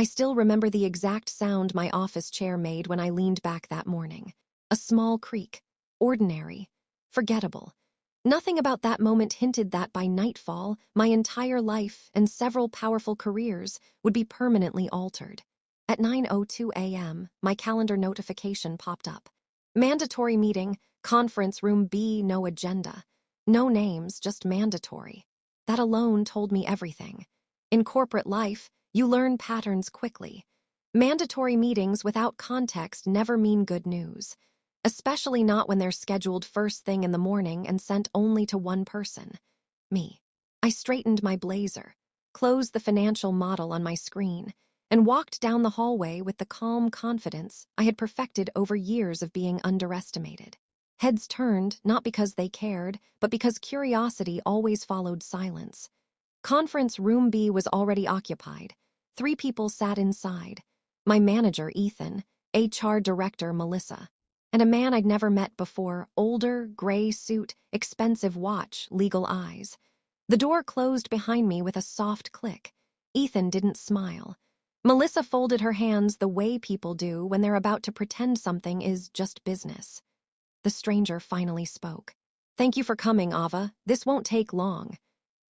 I still remember the exact sound my office chair made when I leaned back that morning. A small creak. Ordinary. Forgettable. Nothing about that moment hinted that by nightfall, my entire life and several powerful careers would be permanently altered. At 9:02 a.m., my calendar notification popped up. Mandatory meeting, conference room B, no agenda. No names, just mandatory. That alone told me everything. In corporate life, you learn patterns quickly. Mandatory meetings without context never mean good news, especially not when they're scheduled first thing in the morning and sent only to one person, me. I straightened my blazer, closed the financial model on my screen, and walked down the hallway with the calm confidence I had perfected over years of being underestimated. Heads turned, not because they cared, but because curiosity always followed silence. Conference room B was already occupied. 3 people sat inside. My manager, Ethan, HR director, Melissa, and a man I'd never met before, older, gray suit, expensive watch, legal eyes. The door closed behind me with a soft click. Ethan didn't smile. Melissa folded her hands the way people do when they're about to pretend something is just business. The stranger finally spoke. "Thank you for coming, Ava. This won't take long."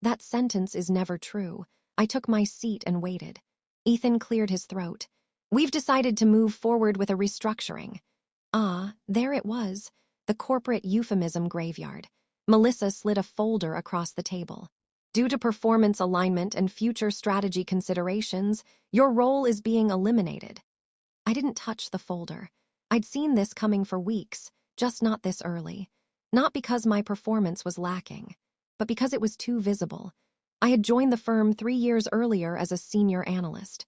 That sentence is never true. I took my seat and waited. Ethan cleared his throat. "We've decided to move forward with a restructuring." Ah, there it was, the corporate euphemism graveyard. Melissa slid a folder across the table. "Due to performance alignment and future strategy considerations, your role is being eliminated." I didn't touch the folder. I'd seen this coming for weeks, just not this early. Not because my performance was lacking, but because it was too visible. I had joined the firm 3 years earlier as a senior analyst.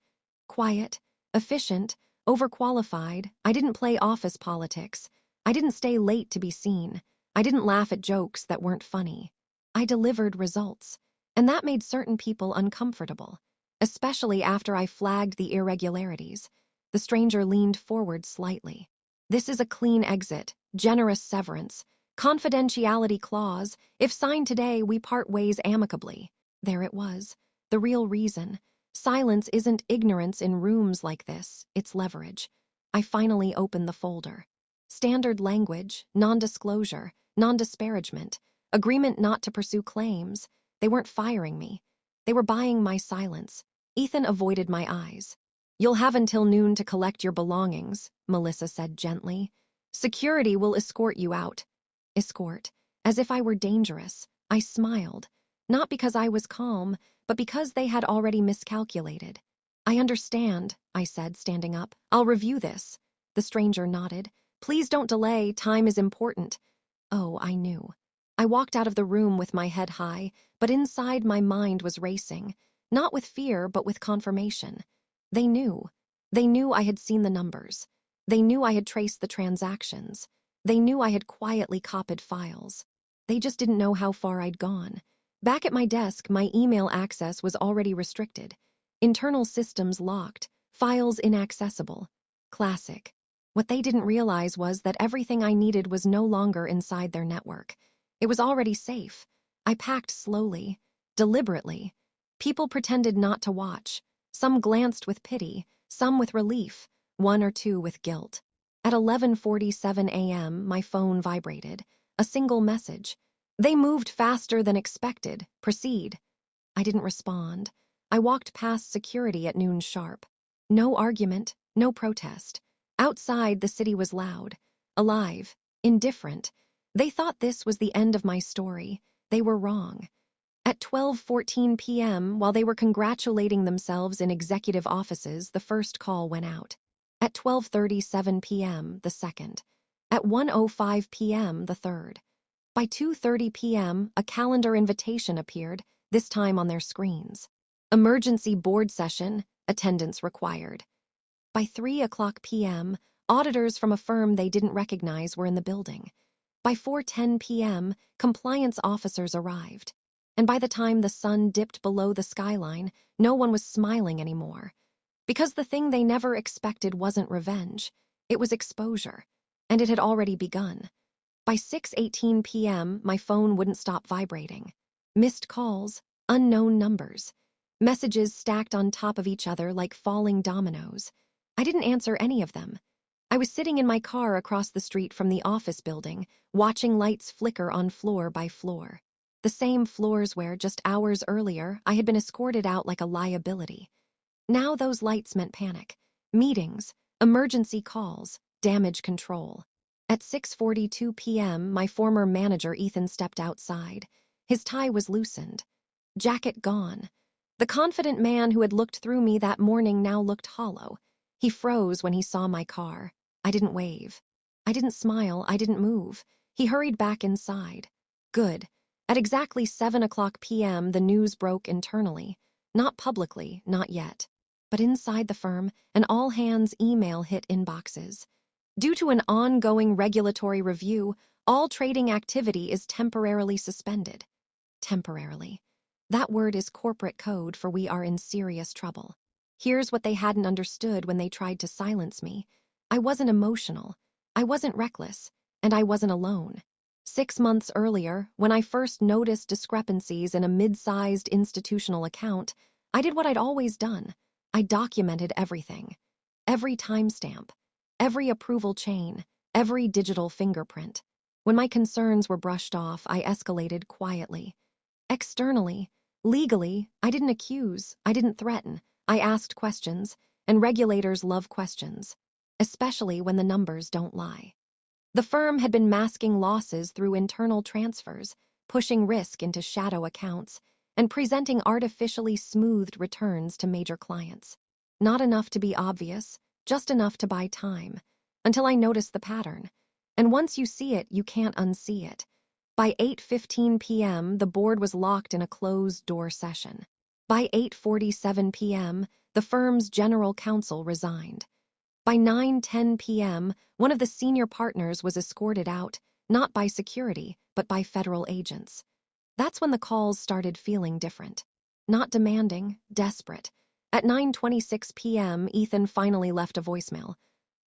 Quiet, efficient, overqualified. I didn't play office politics. I didn't stay late to be seen. I didn't laugh at jokes that weren't funny. I delivered results, and that made certain people uncomfortable, especially after I flagged the irregularities. The stranger leaned forward slightly. "This is a clean exit, generous severance, confidentiality clause. If signed today, we part ways amicably." There it was, the real reason. Silence isn't ignorance in rooms like this, it's leverage. I finally opened the folder. Standard language, non-disclosure, non-disparagement, agreement not to pursue claims. They weren't firing me. They were buying my silence. Ethan avoided my eyes. "You'll have until noon to collect your belongings," Melissa said gently. "Security will escort you out." Escort, as if I were dangerous. I smiled, not because I was calm, but because they had already miscalculated. "I understand," I said, standing up. "I'll review this." The stranger nodded. "Please don't delay, time is important." Oh, I knew. I walked out of the room with my head high, but inside my mind was racing, not with fear, but with confirmation. They knew. They knew I had seen the numbers. They knew I had traced the transactions. They knew I had quietly copied files. They just didn't know how far I'd gone. Back at my desk, my email access was already restricted. Internal systems locked, files inaccessible. Classic. What they didn't realize was that everything I needed was no longer inside their network. It was already safe. I packed slowly, deliberately. People pretended not to watch. Some glanced with pity, some with relief, 1 or 2 with guilt. At 11:47 a.m., my phone vibrated. A single message. "They moved faster than expected. Proceed." I didn't respond. I walked past security at noon sharp. No argument, no protest. Outside, the city was loud, alive, indifferent. They thought this was the end of my story. They were wrong. At 12:14 p.m., while they were congratulating themselves in executive offices, the first call went out. At 12:37 p.m., the second. At 1:05 p.m., the third. By 2:30 p.m., a calendar invitation appeared, this time on their screens. Emergency board session, attendance required. By 3:00 p.m., auditors from a firm they didn't recognize were in the building. By 4:10 p.m., compliance officers arrived. And by the time the sun dipped below the skyline, no one was smiling anymore. Because the thing they never expected wasn't revenge, it was exposure, and it had already begun. By 6:18 p.m., my phone wouldn't stop vibrating. Missed calls, unknown numbers. messages stacked on top of each other like falling dominoes. I didn't answer any of them. I was sitting in my car across the street from the office building, watching lights flicker on floor by floor. The same floors where, just hours earlier, I had been escorted out like a liability. Now those lights meant panic, meetings, emergency calls, damage control. At 6:42 p.m., my former manager Ethan stepped outside. His tie was loosened. Jacket gone. The confident man who had looked through me that morning now looked hollow. He froze when he saw my car. I didn't wave. I didn't smile. I didn't move. He hurried back inside. Good. At exactly 7 o'clock p.m., the news broke internally. Not publicly, not yet. But inside the firm, an all-hands email hit inboxes. Due to an ongoing regulatory review, all trading activity is temporarily suspended. Temporarily. That word is corporate code for we are in serious trouble. Here's what they hadn't understood when they tried to silence me. I wasn't emotional. I wasn't reckless. And I wasn't alone. 6 months earlier, when I first noticed discrepancies in a mid-sized institutional account, I did what I'd always done. I documented everything. Every timestamp. Every approval chain. Every digital fingerprint. When my concerns were brushed off, I escalated quietly. Externally, legally, I didn't accuse, I didn't threaten. I asked questions, and regulators love questions, especially when the numbers don't lie. The firm had been masking losses through internal transfers, pushing risk into shadow accounts, and presenting artificially smoothed returns to major clients. Not enough to be obvious, just enough to buy time, until I noticed the pattern. And once you see it, you can't unsee it. By 8:15 p.m., the board was locked in a closed-door session. By 8:47 p.m., the firm's general counsel resigned. By 9:10 p.m., one of the senior partners was escorted out, not by security, but by federal agents. That's when the calls started feeling different. Not demanding, desperate. At 9:26 p.m., Ethan finally left a voicemail.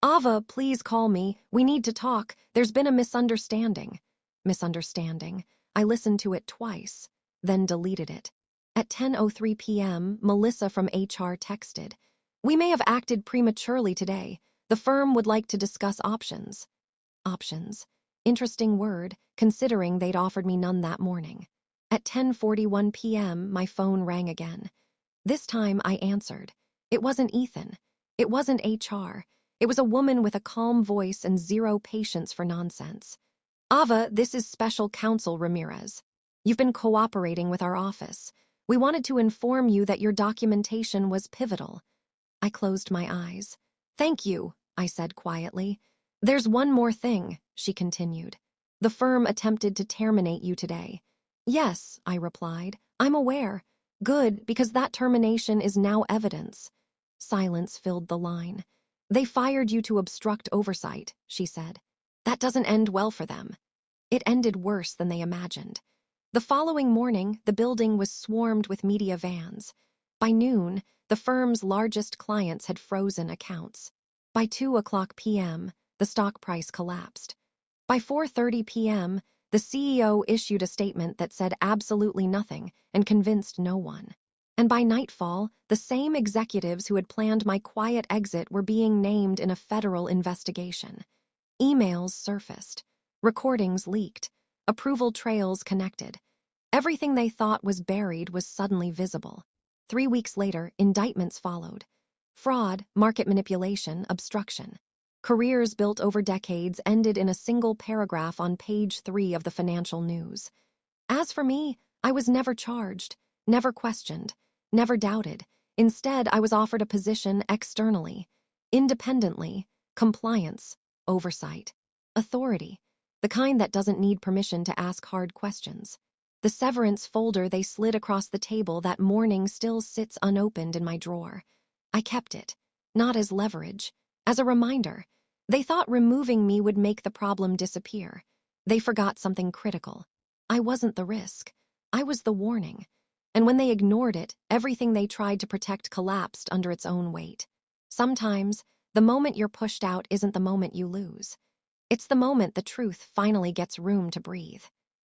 "Ava, please call me. We need to talk. There's been a misunderstanding." Misunderstanding. I listened to it twice, then deleted it. At 10:03 p.m., Melissa from HR texted, "We may have acted prematurely today. The firm would like to discuss options." Options. Interesting word, considering they'd offered me none that morning. At 10:41 p.m., my phone rang again. This time I answered. It wasn't Ethan. It wasn't HR. It was a woman with a calm voice and zero patience for nonsense. "Ava, this is Special Counsel Ramirez. You've been cooperating with our office. We wanted to inform you that your documentation was pivotal." I closed my eyes. "Thank you," I said quietly. "There's one more thing," she continued. "The firm attempted to terminate you today." "Yes," I replied. "I'm aware." "Good, because that termination is now evidence." Silence filled the line. "They fired you to obstruct oversight," she said. "That doesn't end well for them." It ended worse than they imagined. The following morning, the building was swarmed with media vans. By noon, the firm's largest clients had frozen accounts. By 2 o'clock p.m., the stock price collapsed. By 4:30 p.m., the CEO issued a statement that said absolutely nothing and convinced no one. And by nightfall, the same executives who had planned my quiet exit were being named in a federal investigation. Emails surfaced. Recordings leaked. Approval trails connected. Everything they thought was buried was suddenly visible. 3 weeks later, indictments followed. Fraud, market manipulation, obstruction. Careers built over decades ended in a single paragraph on page 3 of the financial news. As for me, I was never charged, never questioned, never doubted. Instead, I was offered a position externally, independently, compliance, oversight, authority, the kind that doesn't need permission to ask hard questions. The severance folder they slid across the table that morning still sits unopened in my drawer. I kept it, not as leverage, as a reminder. They thought removing me would make the problem disappear. They forgot something critical. I wasn't the risk. I was the warning. And when they ignored it, everything they tried to protect collapsed under its own weight. Sometimes, the moment you're pushed out isn't the moment you lose. It's the moment the truth finally gets room to breathe.